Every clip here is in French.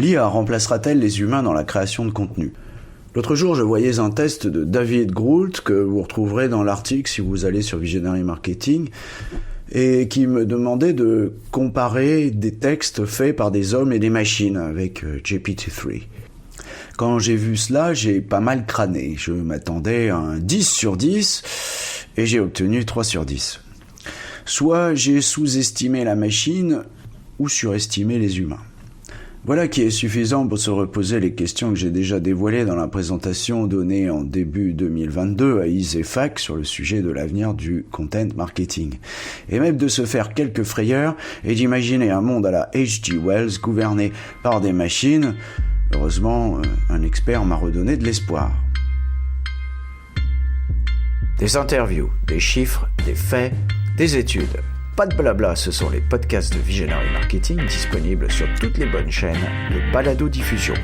L'IA remplacera-t-elle les humains dans la création de contenu ? L'autre jour, je voyais un test de David Groult, que vous retrouverez dans l'article si vous allez sur Visionary Marketing, et qui me demandait de comparer des textes faits par des hommes et des machines avec GPT-3. Quand j'ai vu cela, j'ai pas mal crâné. Je m'attendais à un 10 sur 10 et j'ai obtenu 3 sur 10. Soit j'ai sous-estimé la machine ou surestimé les humains. Voilà qui est suffisant pour se reposer les questions que j'ai déjà dévoilées dans la présentation donnée en début 2022 à ISEFAC sur le sujet de l'avenir du content marketing. Et même de se faire quelques frayeurs et d'imaginer un monde à la H.G. Wells gouverné par des machines. Heureusement, un expert m'a redonné de l'espoir. Des interviews, des chiffres, des faits, des études. Pas de blabla, ce sont les podcasts de Visionary Marketing disponibles sur toutes les bonnes chaînes de balado-diffusion.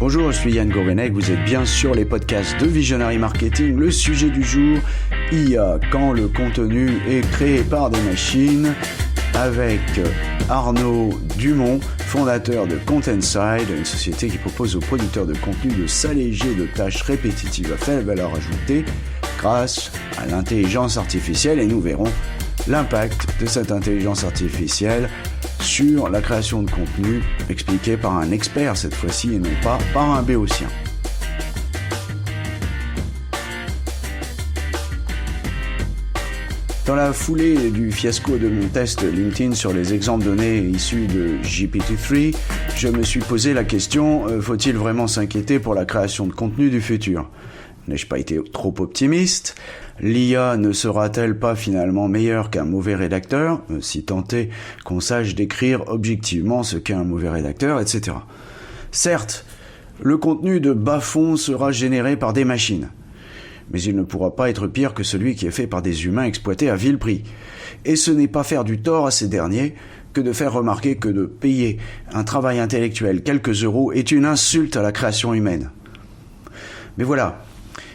Bonjour, je suis Yann Gourvenec, vous êtes bien sur les podcasts de Visionary Marketing. Le sujet du jour, IA, quand le contenu est créé par des machines, avec Arnaud Dumont, fondateur de Contentside, une société qui propose aux producteurs de contenu de s'alléger de tâches répétitives à faible valeur ajoutée grâce à l'intelligence artificielle, et nous verrons l'impact de cette intelligence artificielle sur la création de contenu, expliqué par un expert cette fois-ci et non pas par un béotien. Dans la foulée du fiasco de mon test LinkedIn sur les exemples donnés issus de GPT-3, je me suis posé la question, faut-il vraiment s'inquiéter pour la création de contenu du futur ? N'ai-je pas été trop optimiste ? L'IA ne sera-t-elle pas finalement meilleure qu'un mauvais rédacteur, si tant est qu'on sache décrire objectivement ce qu'est un mauvais rédacteur, etc. Certes, le contenu de bas-fond sera généré par des machines. Mais il ne pourra pas être pire que celui qui est fait par des humains exploités à vil prix. Et ce n'est pas faire du tort à ces derniers que de faire remarquer que de payer un travail intellectuel quelques euros est une insulte à la création humaine. Mais voilà,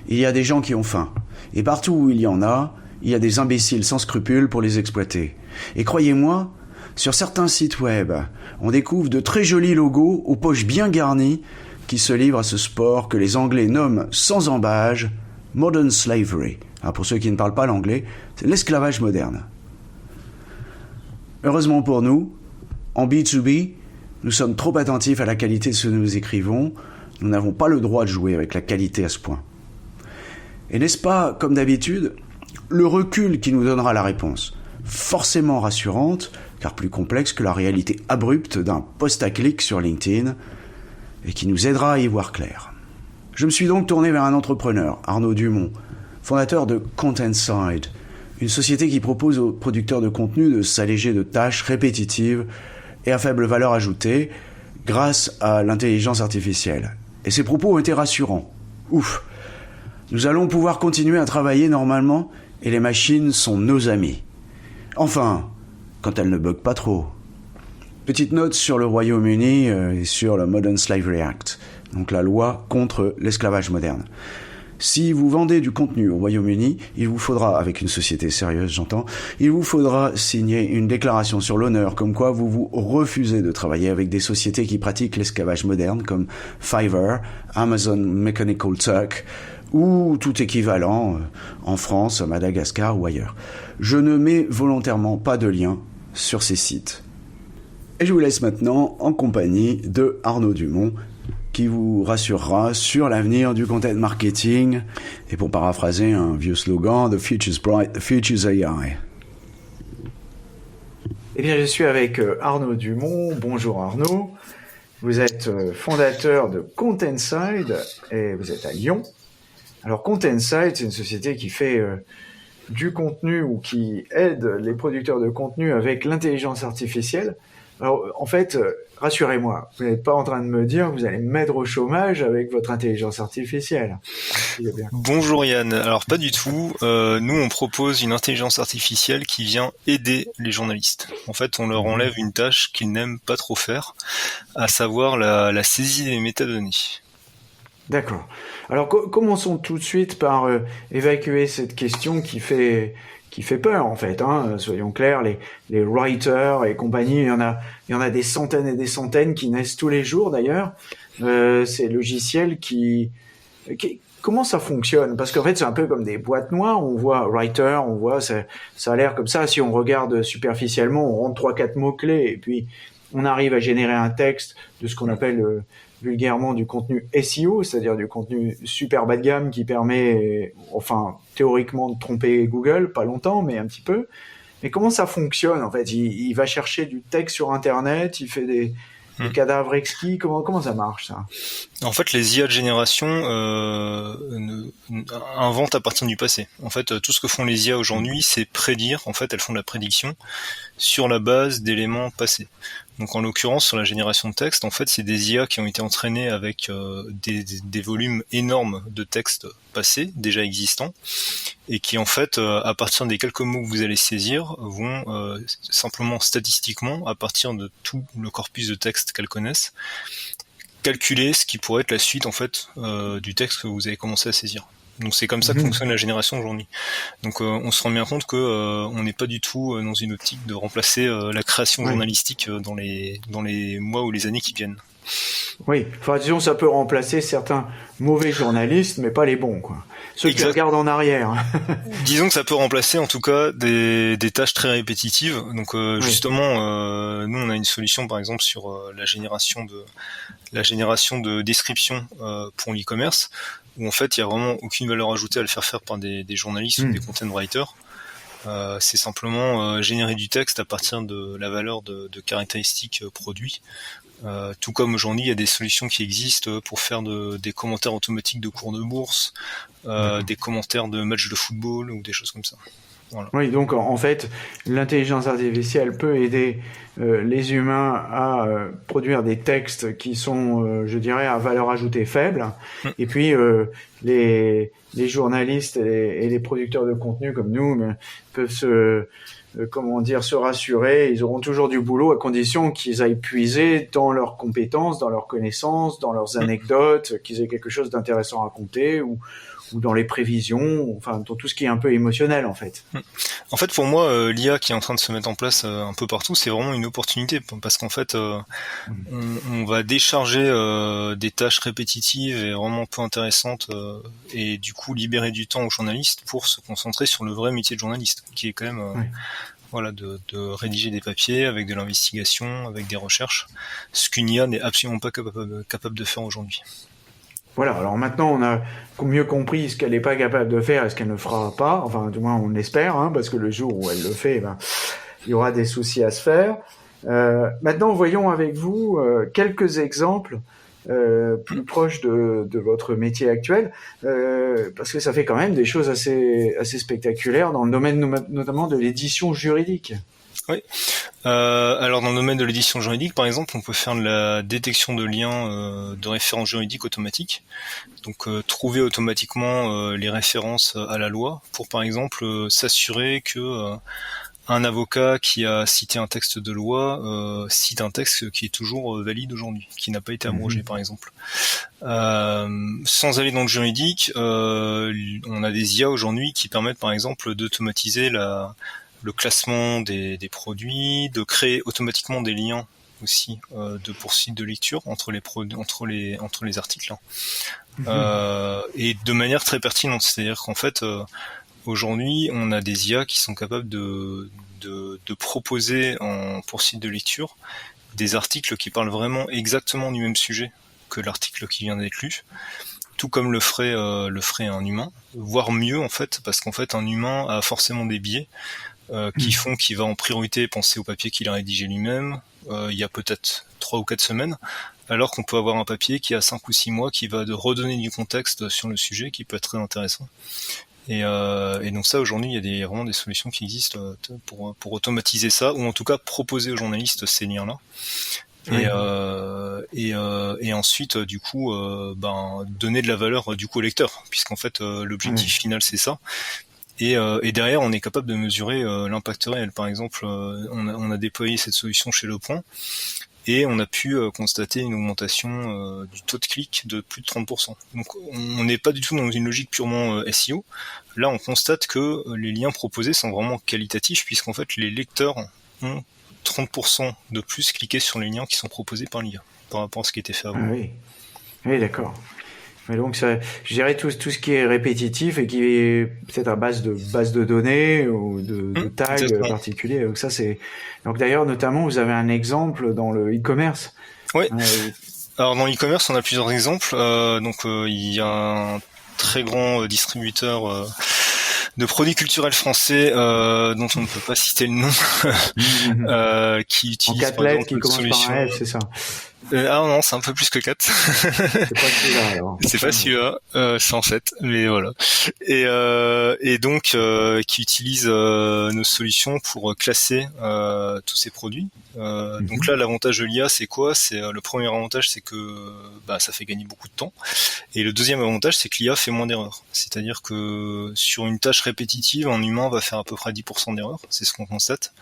il y a des gens qui ont faim. Et partout où il y en a, il y a des imbéciles sans scrupules pour les exploiter. Et croyez-moi, sur certains sites web, on découvre de très jolis logos aux poches bien garnies qui se livrent à ce sport que les Anglais nomment sans embâge Modern Slavery. Pour ceux qui ne parlent pas l'anglais, c'est l'esclavage moderne. Heureusement pour nous, en B2B, nous sommes trop attentifs à la qualité de ce que nous écrivons. Nous n'avons pas le droit de jouer avec la qualité à ce point. Et n'est-ce pas, comme d'habitude, le recul qui nous donnera la réponse, forcément rassurante, car plus complexe que la réalité abrupte d'un post à clic sur LinkedIn, et qui nous aidera à y voir clair. Je me suis donc tourné vers un entrepreneur, Arnaud Dumont, fondateur de Contentside, une société qui propose aux producteurs de contenu de s'alléger de tâches répétitives et à faible valeur ajoutée grâce à l'intelligence artificielle. Et ses propos ont été rassurants. Ouf! Nous allons pouvoir continuer à travailler normalement et les machines sont nos amis. Enfin, quand elles ne buguent pas trop. Petite note sur le Royaume-Uni et sur le Modern Slavery Act, donc la loi contre l'esclavage moderne. Si vous vendez du contenu au Royaume-Uni, il vous faudra, avec une société sérieuse j'entends, il vous faudra signer une déclaration sur l'honneur comme quoi vous vous refusez de travailler avec des sociétés qui pratiquent l'esclavage moderne comme Fiverr, Amazon Mechanical Turk ou tout équivalent en France, à Madagascar ou ailleurs. Je ne mets volontairement pas de lien sur ces sites. Et je vous laisse maintenant en compagnie de Arnaud Dumont, qui vous rassurera sur l'avenir du content marketing. Et pour paraphraser un vieux slogan, The future's bright, the future's AI. Eh bien, je suis avec Arnaud Dumont. Bonjour Arnaud. Vous êtes fondateur de Contentside et vous êtes à Lyon. Alors Contentside, c'est une société qui fait du contenu ou qui aide les producteurs de contenu avec l'intelligence artificielle. Alors, en fait, rassurez-moi, vous n'êtes pas en train de me dire que vous allez me mettre au chômage avec votre intelligence artificielle. Bonjour Yann, alors pas du tout. Nous, on propose une intelligence artificielle qui vient aider les journalistes. En fait, on leur enlève une tâche qu'ils n'aiment pas trop faire, à savoir la saisie des métadonnées. D'accord. Alors, commençons tout de suite par évacuer cette question qui fait qui fait peur en fait. Soyons clairs, les writers et compagnie, il y en a des centaines et des centaines qui naissent tous les jours d'ailleurs. Ces logiciels comment ça fonctionne? Parce qu'en fait, c'est un peu comme des boîtes noires. On voit writer, ça a l'air comme ça. Si on regarde superficiellement, on rentre 3-4 mots-clés et puis on arrive à générer un texte de ce qu'on appelle vulgairement du contenu SEO, c'est-à-dire du contenu super bas de gamme qui permet, enfin, théoriquement de tromper Google, pas longtemps, mais un petit peu. Mais comment ça fonctionne en fait? Il va chercher du texte sur Internet, il fait des cadavres exquis. Comment ça marche ça? En fait, les IA de génération inventent à partir du passé. En fait, tout ce que font les IA aujourd'hui, c'est prédire. En fait, elles font de la prédiction sur la base d'éléments passés. Donc, en l'occurrence, sur la génération de texte, en fait, c'est des IA qui ont été entraînées avec des volumes énormes de textes passés, déjà existants, et qui, en fait, à partir des quelques mots que vous allez saisir, vont simplement statistiquement, à partir de tout le corpus de texte qu'elles connaissent, calculer ce qui pourrait être la suite en fait du texte que vous avez commencé à saisir. Donc c'est comme ça que fonctionne la génération aujourd'hui. Donc on se rend bien compte que on n'est pas du tout dans une optique de remplacer la création journalistique dans les mois ou les années qui viennent. Oui, enfin disons ça peut remplacer certains mauvais journalistes, mais pas les bons quoi. Ceux qui regardent en arrière. Disons que ça peut remplacer en tout cas des tâches très répétitives. Donc justement, nous on a une solution par exemple sur la génération de descriptions pour l'e-commerce, où en fait il y a vraiment aucune valeur ajoutée à le faire par des journalistes ou des content writers. C'est simplement générer du texte à partir de la valeur de caractéristiques produits. Tout comme aujourd'hui, il y a des solutions qui existent pour faire des commentaires automatiques de cours de bourse, des commentaires de matchs de football ou des choses comme ça. Voilà. Oui, donc en fait, l'intelligence artificielle peut aider les humains à produire des textes qui sont, je dirais, à valeur ajoutée faible. Et puis les journalistes et les producteurs de contenu comme nous peuvent se rassurer. Ils auront toujours du boulot à condition qu'ils aillent puiser dans leurs compétences, dans leurs connaissances, dans leurs anecdotes, qu'ils aient quelque chose d'intéressant à raconter ou dans les prévisions, enfin dans tout ce qui est un peu émotionnel en fait. En fait, pour moi, l'IA qui est en train de se mettre en place un peu partout, c'est vraiment une opportunité parce qu'en fait, on va décharger des tâches répétitives et vraiment peu intéressantes et du coup libérer du temps aux journalistes pour se concentrer sur le vrai métier de journaliste, qui est quand même voilà, de rédiger des papiers avec de l'investigation, avec des recherches, ce qu'une IA n'est absolument pas capable de faire aujourd'hui. Voilà, alors maintenant on a mieux compris ce qu'elle n'est pas capable de faire et ce qu'elle ne fera pas, enfin du moins on l'espère, parce que le jour où elle le fait, il y aura des soucis à se faire. Maintenant voyons avec vous quelques exemples plus proches de votre métier actuel, parce que ça fait quand même des choses assez spectaculaires dans le domaine notamment de l'édition juridique. Oui. Alors dans le domaine de l'édition juridique, par exemple, on peut faire de la détection de liens de références juridiques automatiques. Donc trouver automatiquement les références à la loi pour, par exemple, s'assurer que un avocat qui a cité un texte de loi cite un texte qui est toujours valide aujourd'hui, qui n'a pas été abrogé, par exemple. Sans aller dans le juridique, on a des IA aujourd'hui qui permettent, par exemple, d'automatiser le classement des produits, de créer automatiquement des liens aussi pour sites de lecture entre les articles, et de manière très pertinente. C'est-à-dire qu'en fait, aujourd'hui, on a des IA qui sont capables de proposer pour site de lecture des articles qui parlent vraiment exactement du même sujet que l'article qui vient d'être lu, tout comme le ferait un humain, voire mieux en fait, parce qu'en fait un humain a forcément des biais qui font qu'il va en priorité penser au papier qu'il a rédigé lui-même il y a peut-être 3 ou 4 semaines, alors qu'on peut avoir un papier qui a 5 ou 6 mois qui va redonner du contexte sur le sujet qui peut être très intéressant. Et donc ça, aujourd'hui, il y a vraiment des solutions qui existent pour automatiser ça, ou en tout cas proposer aux journalistes ces liens-là. Et ensuite, du coup, donner de la valeur du coup au lecteur, puisqu'en fait, l'objectif final, c'est ça. Et derrière, on est capable de mesurer l'impact réel. Par exemple, on a déployé cette solution chez Le Point. et on a pu constater une augmentation du taux de clic de plus de 30%. Donc on n'est pas du tout dans une logique purement SEO. Là, on constate que les liens proposés sont vraiment qualitatifs, puisqu'en fait les lecteurs ont 30% de plus cliqué sur les liens qui sont proposés par l'IA par rapport à ce qui était fait avant. Ah oui, oui, d'accord. Mais donc, ça, je dirais tout ce qui est répétitif et qui est peut-être à base de données ou de tags particuliers. Donc ça, c'est. Donc d'ailleurs, notamment, vous avez un exemple dans le e-commerce. Oui. Alors dans l'e-commerce, on a plusieurs exemples. Il y a un très grand distributeur de produits culturels français dont on ne peut pas citer le nom, qui utilise en 4 lettres qui commence par un F, c'est ça. Non, c'est un peu plus que 4. C'est pas celui-là, alors. C'est pas celui-là, c'est en 7, mais voilà. Et donc, qui utilise nos solutions pour classer tous ces produits. Donc là, l'avantage de l'IA, c'est quoi? C'est le premier avantage, c'est que ça fait gagner beaucoup de temps. Et le deuxième avantage, c'est que l'IA fait moins d'erreurs. C'est-à-dire que sur une tâche répétitive, un humain va faire à peu près 10% d'erreurs. C'est ce qu'on constate.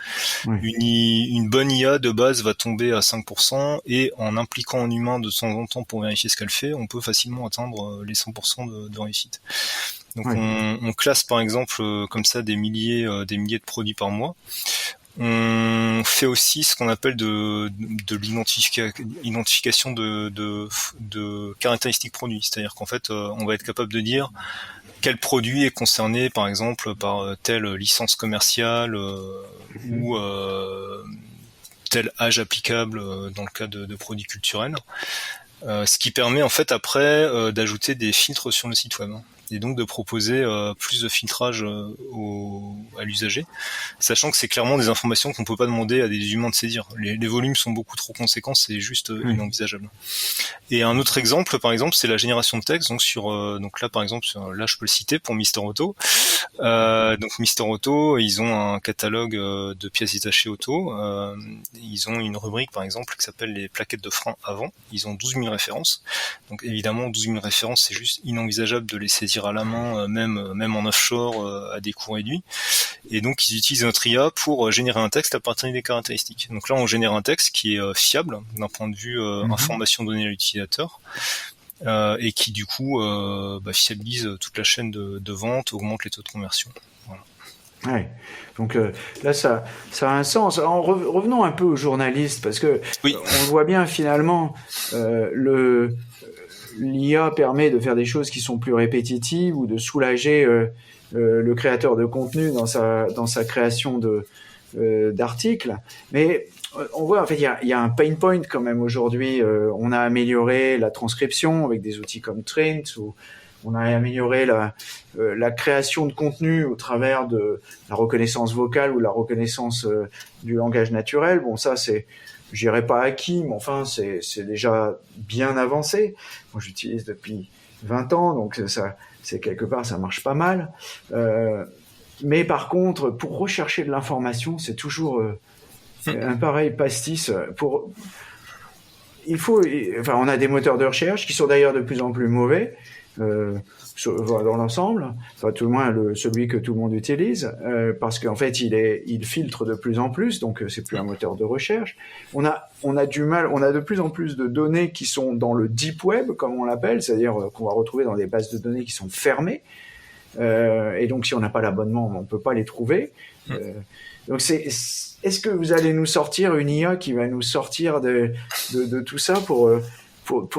Ouais. Une bonne IA de base va tomber à 5%, et en impliquant un humain de temps en temps pour vérifier ce qu'elle fait, on peut facilement atteindre les 100% de réussite. Donc on classe par exemple comme ça des milliers de produits par mois. On fait aussi ce qu'on appelle de l'identification de caractéristiques produits. C'est-à-dire qu'en fait, on va être capable de dire quel produit est concerné, par exemple, par telle licence commerciale ou tel âge applicable dans le cas de produits culturels. Ce qui permet en fait après d'ajouter des filtres sur le site web. Et donc de proposer plus de filtrage à l'usager, sachant que c'est clairement des informations qu'on peut pas demander à des humains de saisir. Les volumes sont beaucoup trop conséquents, c'est juste inenvisageable. Et un autre exemple, par exemple, c'est la génération de texte. Donc là, par exemple, là je peux le citer pour Mister Auto. Donc Mister Auto, ils ont un catalogue de pièces détachées auto. Ils ont une rubrique, par exemple, qui s'appelle les plaquettes de frein avant. Ils ont 12 000 références. Donc évidemment, 12 000 références, c'est juste inenvisageable de les saisir à la main, même en offshore, à des coûts réduits. Et donc ils utilisent notre IA pour générer un texte à partir des caractéristiques. Donc là, on génère un texte qui est fiable d'un point de vue information donnée à l'utilisateur, et qui du coup fiabilise toute la chaîne de vente, augmente les taux de conversion. Voilà. Ouais. Donc là, ça a un sens. Alors, revenons un peu aux journalistes, parce que on voit bien finalement l'IA permet de faire des choses qui sont plus répétitives ou de soulager le créateur de contenu dans sa création d'articles. Mais on voit, en fait, il y a un pain point quand même aujourd'hui. On a amélioré la transcription avec des outils comme Trint, ou on a amélioré la création de contenu au travers de la reconnaissance vocale ou la reconnaissance du langage naturel. Bon, ça, je dirais pas acquis, mais enfin, c'est déjà bien avancé. Moi, j'utilise depuis 20 ans, donc c'est quelque part, ça marche pas mal. Mais par contre, pour rechercher de l'information, c'est toujours un pareil pastis. On a des moteurs de recherche qui sont d'ailleurs de plus en plus mauvais. Dans l'ensemble, enfin tout le moins celui que tout le monde utilise, parce qu'en fait il filtre de plus en plus, donc c'est plus un moteur de recherche. On a du mal, on a de plus en plus de données qui sont dans le deep web, comme on l'appelle, c'est-à-dire qu'on va retrouver dans des bases de données qui sont fermées, et donc si on n'a pas l'abonnement, on peut pas les trouver. Donc est-ce que vous allez nous sortir une IA qui va nous sortir de tout ça pour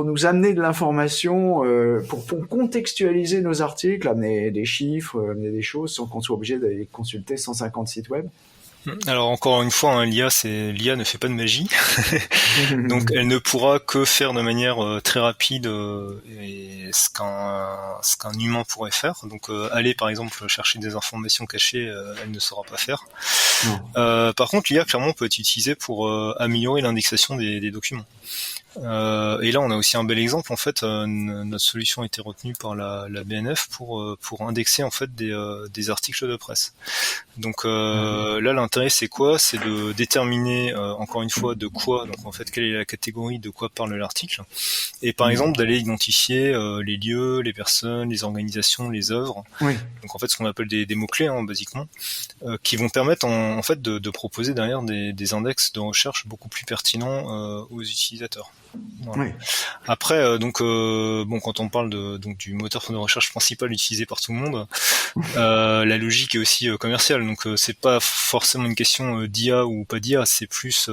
nous amener de l'information, pour contextualiser nos articles, amener des chiffres, amener des choses sans qu'on soit obligé d'aller consulter 150 sites web? Alors encore une fois, l'IA ne fait pas de magie, donc elle ne pourra que faire de manière très rapide ce qu'un humain pourrait faire. Donc aller par exemple chercher des informations cachées, elle ne saura pas faire. Par contre, l'IA clairement peut être utilisée pour améliorer l'indexation des documents. Et là, on a aussi un bel exemple. En fait, notre solution a été retenue par la BNF pour indexer en fait des articles de presse. Donc là, l'intérêt c'est quoi? C'est de déterminer encore une fois de quoi. Donc en fait, quelle est la catégorie de quoi parle l'article. Et par exemple, d'aller identifier les lieux, les personnes, les organisations, les œuvres. Oui. Donc en fait, ce qu'on appelle des mots-clés, basiquement, qui vont permettre en fait de proposer derrière des index de recherche beaucoup plus pertinents aux utilisateurs. Voilà. Oui. Après, quand on parle du moteur de recherche principal utilisé par tout le monde, la logique est aussi commerciale. Donc c'est pas forcément une question d'IA ou pas d'IA, c'est plus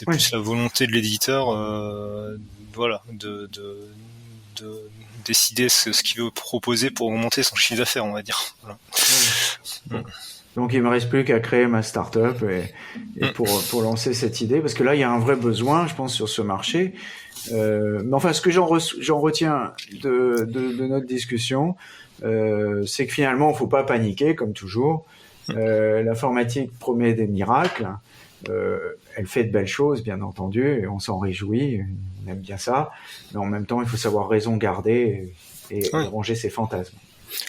plus la volonté de l'éditeur, de décider ce qu'il veut proposer pour augmenter son chiffre d'affaires, on va dire. Voilà. Oui. Donc il me reste plus qu'à créer ma start-up et pour lancer cette idée, parce que là il y a un vrai besoin, je pense, sur ce marché. Mais enfin, ce que j'en retiens de notre discussion, c'est que finalement il faut pas paniquer comme toujours. L'informatique promet des miracles. Elle fait de belles choses, bien entendu, et on s'en réjouit, on aime bien ça. Mais en même temps, il faut savoir raison garder et ranger ses fantasmes.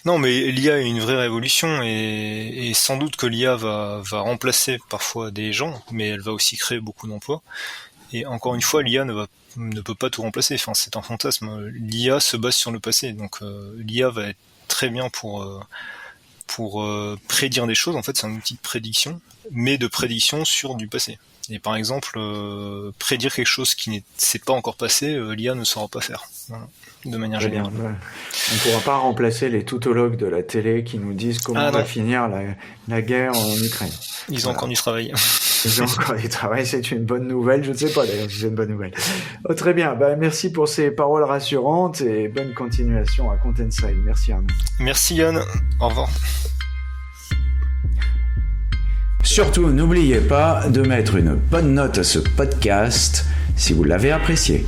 Non, mais l'IA est une vraie révolution et sans doute que l'IA va remplacer parfois des gens, mais elle va aussi créer beaucoup d'emplois. Et encore une fois, l'IA ne peut pas tout remplacer. Enfin, c'est un fantasme. L'IA se base sur le passé, donc l'IA va être très bien pour prédire des choses. En fait, c'est un outil de prédiction, mais de prédiction sur du passé. Et par exemple, prédire quelque chose qui ne s'est pas encore passé, l'IA ne saura pas faire. Voilà. De manière générale. Ouais. On ne pourra pas remplacer les toutologues de la télé qui nous disent comment va finir la guerre en Ukraine. Ils ont encore du travail. Ils ont encore du travail, c'est une bonne nouvelle. Je ne sais pas d'ailleurs si c'est une bonne nouvelle. Oh, très bien, merci pour ces paroles rassurantes et bonne continuation à Contenside. Merci Arnaud. Merci Yann, au revoir. Surtout, n'oubliez pas de mettre une bonne note à ce podcast si vous l'avez apprécié.